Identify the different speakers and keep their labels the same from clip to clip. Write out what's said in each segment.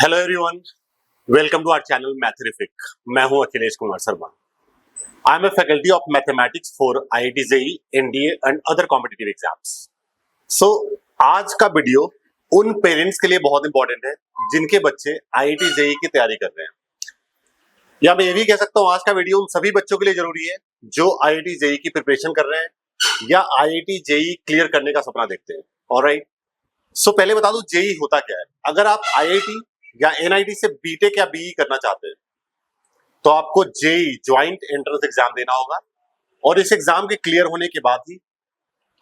Speaker 1: Hello everyone, welcome to our channel Mathrific. मैं हूं Akhilesh Kumar Sharma. I am a faculty of mathematics for IIT JEE, NDA and other competitive exams. So आज का video उन parents के लिए बहुत इंपॉर्टेंट है जिनके बच्चे आईआईटी जेईई की तैयारी कर रहे हैं, या मैं ये भी कह सकता हूं आज का वीडियो उन सभी बच्चों के लिए जरूरी है जो आईआईटी जेईई की प्रिपरेशन कर रहे हैं या आईआईटी जेईई क्लियर करने का सपना देखते हैं। ऑलराइट, सो पहले बता दूं जेईई होता क्या है। अगर आप आईआईटी या एनआईटी से बीटेक या बीई करना चाहते हैं तो आपको जेईई ज्वाइंट एंट्रेंस एग्जाम देना होगा, और इस एग्जाम के क्लियर होने के बाद ही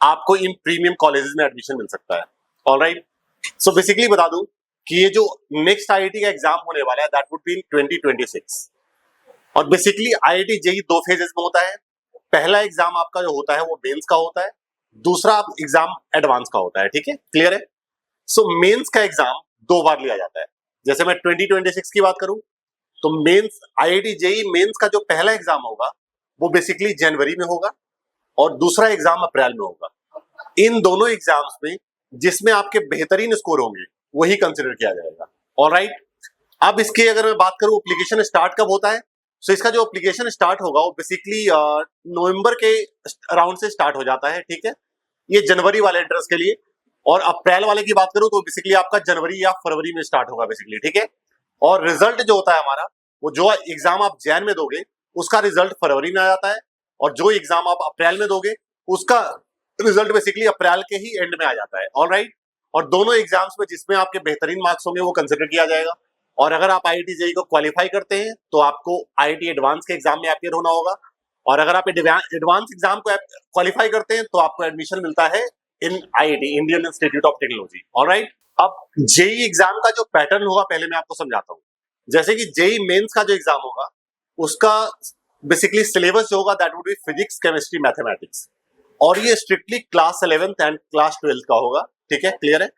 Speaker 1: आपको इन प्रीमियम कॉलेजेस में एडमिशन मिल सकता है। ऑलराइट, सो बेसिकली बता दूं कि ये जो नेक्स्ट आईआईटी का एग्जाम होने वाला है दैट वुड बी इन 2026। और बेसिकली आईआईटी जेईई दो फेजेस में होता है। पहला एग्जाम आपका जो होता है वो मेंस का होता है, दूसरा एग्जाम एडवांस का होता है। ठीक है, क्लियर है। सो मेंस का एग्जाम दो बार लिया जाता है। जैसे मैं 2026 की बात करूं तो मेंस आईआईटी जेईई मेंस का जो पहला एग्जाम होगा वो बेसिकली जनवरी में होगा और दूसरा एग्जाम अप्रैल में होगा। इन दोनों एग्जाम्स में जिसमें आपके बेहतरीन स्कोर होंगे वही कंसिडर किया जाएगा। ऑलराइट, अब इसके अगर मैं बात करूं एप्लीकेशन स्टार्ट कब होता है, तो इसका जो एप्लीकेशन स्टार्ट होगा वो बेसिकली नवंबर के अराउंड से स्टार्ट हो जाता है। ठीक है, ये जनवरी वाले एंट्रेंस के लिए। और अप्रैल वाले की बात करूं तो बेसिकली आपका जनवरी या फरवरी में स्टार्ट होगा बेसिकली। ठीक है, और रिजल्ट जो होता है हमारा, वो जो एग्जाम आप जैन में दोगे उसका रिजल्ट फरवरी में आ जाता है, और जो एग्जाम आप अप्रैल में दोगे उसका रिजल्ट बेसिकली अप्रैल के ही एंड में आ जाता है। ऑलराइट, और दोनों एग्जाम्स में जिसमें आपके बेहतरीन मार्क्स होंगे वो कंसिडर किया जाएगा। और अगर आप आईआईटी जेईई को क्वालिफाई करते हैं तो आपको आईआईटी एडवांस के एग्जाम में अपियर होना होगा, और अगर आप एडवांस एग्जाम को क्वालिफाई करते हैं तो आपको एडमिशन मिलता है इन IIT, Indian institute of technology. Alright, अब जेईई एग्जाम का जो पैटर्न होगा पहले मैं आपको समझाता हूँ। जैसे कि जेईई मेंस का जो एग्जाम होगा उसका बेसिकली सिलेबस जो होगा that would be physics, chemistry, mathematics, और ये strictly class 11th and class 12th का होगा। ठीक है, क्लियर है।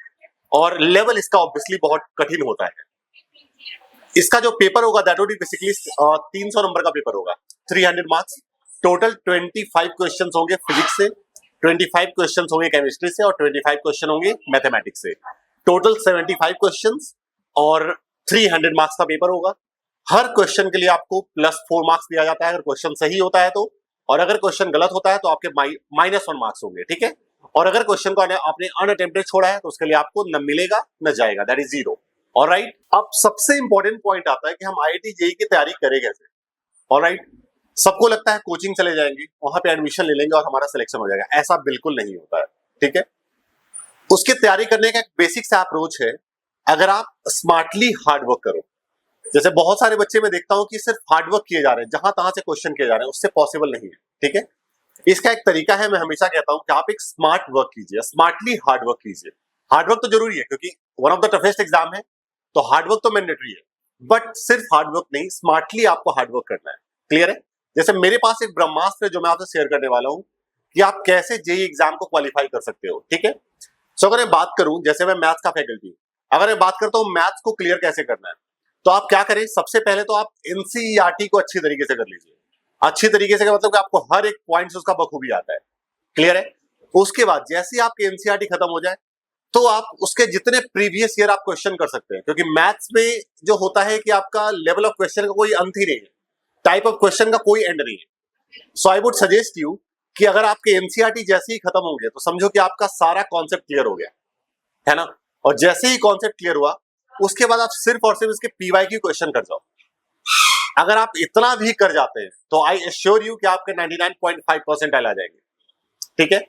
Speaker 1: और लेवल इसका ऑब्वियसली बहुत कठिन होता है। इसका जो पेपर होगा that would be basically 300 number का पेपर होगा, 300 मार्क्स। टोटल 25 क्वेश्चन होंगे फिजिक्स से, 25 क्वेश्चन होंगे केमिस्ट्री से, और 25 क्वेश्चन होंगे मैथमेटिक्स से। टोटल 75 क्वेश्चन और 300 मार्क्स का पेपर होगा। हर क्वेश्चन के लिए आपको +4 मार्क्स दिया जाता है अगर क्वेश्चन सही होता है तो, और अगर क्वेश्चन गलत होता है तो आपके -1 मार्क्स होंगे। ठीक है, और अगर क्वेश्चन को आपने अनअटेम्प्टेड छोड़ा है तो उसके लिए आपको न मिलेगा न जाएगा, दैट इज 0। ऑलराइट, अब सबसे इंपॉर्टेंट पॉइंट आता है कि हम आईआईटी जेईई की तैयारी करें कैसे। ऑलराइट, सबको लगता है कोचिंग चले जाएंगे, वहां पे एडमिशन ले लेंगे और हमारा सिलेक्शन हो जाएगा। ऐसा बिल्कुल नहीं होता है। ठीक है, उसकी तैयारी करने का एक बेसिक सा अप्रोच है, अगर आप स्मार्टली हार्ड वर्क करो। जैसे बहुत सारे बच्चे मैं देखता हूं कि सिर्फ हार्ड वर्क किए जा रहे हैं, जहां तहां से क्वेश्चन किए जा रहे हैं, उससे पॉसिबल नहीं है। ठीक है, इसका एक तरीका है, मैं हमेशा कहता हूं कि आप एक स्मार्ट वर्क कीजिए, स्मार्टली हार्ड वर्क कीजिए। हार्ड वर्क तो जरूरी है क्योंकि one of the toughest exam है, तो हार्ड वर्क तो मैंडेटरी है, बट सिर्फ हार्ड वर्क नहीं, स्मार्टली आपको हार्ड वर्क करना है। क्लियर है। जैसे मेरे पास एक ब्रह्मास्त्र है जो मैं आपसे शेयर करने वाला हूं कि आप कैसे जेईई एग्जाम को क्वालिफाई कर सकते हो। ठीक है, सो अगर मैं बात करूं, जैसे मैं मैथ्स का फैकल्टी हूं, अगर मैं बात करता हूं मैथ्स को क्लियर कैसे करना है, तो आप क्या करें, सबसे पहले तो आप एनसीईआरटी को अच्छी तरीके से कर लीजिए। अच्छी तरीके से मतलब कि आपको हर एक पॉइंट उसका बखूबी आता है। क्लियर है। उसके बाद जैसे ही आपकी एनसीईआरटी खत्म हो जाए तो आप उसके जितने प्रीवियस ईयर आप क्वेश्चन कर सकते हैं, क्योंकि मैथ्स में जो होता है कि आपका लेवल ऑफ क्वेश्चन का कोई अंत ही नहीं है, टाइप ऑफ क्वेश्चन का कोई एंड नहीं है। सो आई वुड सजेस्ट यू कि अगर आपके एनसीईआरटी जैसे ही खत्म होंगे तो समझो कि आपका सारा कॉन्सेप्ट क्लियर हो गया है ना। और जैसे ही कॉन्सेप्ट क्लियर हुआ उसके बाद आप सिर्फ और सिर्फ इसके पीवाईक्यू क्वेश्चन कर जाओ। अगर आप इतना भी कर जाते हैं तो आई एश्योर यू कि आपके 99.5 परसेंटाइल आ जाएंगे। ठीक है,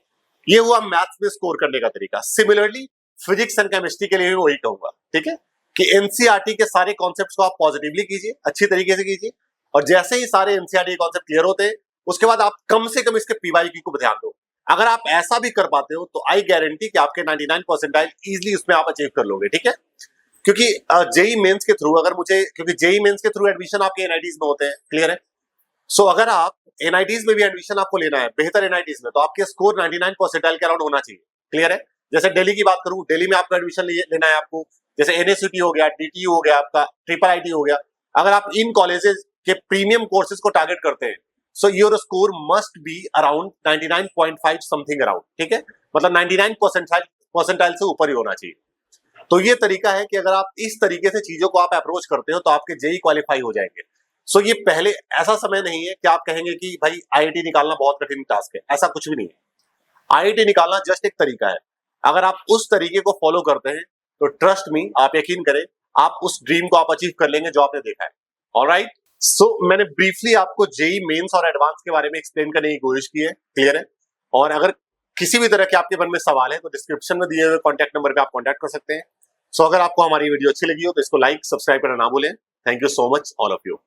Speaker 1: ये हुआ मैथ्स में स्कोर करने का तरीका। सिमिलरली फिजिक्स एंड केमिस्ट्री के लिए भी वही कहूंगा। ठीक है, कि एनसीईआरटी के सारे कॉन्सेप्ट्स को आप पॉजिटिवली कीजिए, अच्छी तरीके से कीजिए, और जैसे ही सारे एनसीईआरटी कॉन्सेप्ट क्लियर होते हैं उसके बाद आप कम से कम इसके पीवाईक्यू को ध्यान दो। अगर आप ऐसा भी कर पाते हो तो आई गारंटी कि आपके 99 परसेंटाइल इजिली उसमें आप अचीव कर लोगे। ठीक है, क्योंकि जेईई मेंस के थ्रू अगर मुझे, क्योंकि जेईई मेंस के थ्रू एडमिशन आपके एनआईटीज में होते हैं। क्लियर है। सो अगर आप एनआईटीज में भी एडमिशन आपको लेना है, बेहतर एनआईटीज में, तो आपके स्कोर 99 परसेंटाइल के अराउंड होना चाहिए। क्लियर है। जैसे दिल्ली की बात करूं, दिल्ली में आपको एडमिशन लेना है आपको, जैसे एनएसयूटी हो गया, डीटीयू हो गया, आपका ट्रिपल आईटी हो गया, अगर आप इन कॉलेजेस के प्रीमियम कोर्सेज को टारगेट करते हैं so your score must be around 99.5 something around. ठीक है, मतलब 99 परसेंटाइल से ऊपर ही होना चाहिए। तो ये तरीका है कि अगर आप इस तरीके से चीजों को आप अप्रोच करते हो तो आपके जेई क्वालिफाई हो जाएंगे। सो ये पहले ऐसा समय नहीं है कि आप कहेंगे कि भाई आईआईटी निकालना बहुत कठिन टास्क है, ऐसा कुछ भी नहीं है। आईआईटी निकालना जस्ट एक तरीका है। अगर आप उस तरीके को फॉलो करते हैं तो ट्रस्ट मी, आप यकीन करें, आप उस ड्रीम को आप अचीव कर लेंगे जो आपने देखा है। ऑलराइट, सो मैंने ब्रीफली आपको जेई मेंस और एडवांस के बारे में एक्सप्लेन करने की कोशिश की है। क्लियर है? और अगर किसी भी तरह के आपके मन में सवाल है तो डिस्क्रिप्शन में दिए हुए कॉन्टैक्ट नंबर पे आप कॉन्टैक्ट कर सकते हैं। सो अगर आपको हमारी वीडियो अच्छी लगी हो तो इसको लाइक सब्सक्राइब करना ना भूलें। Thank you so much all of you.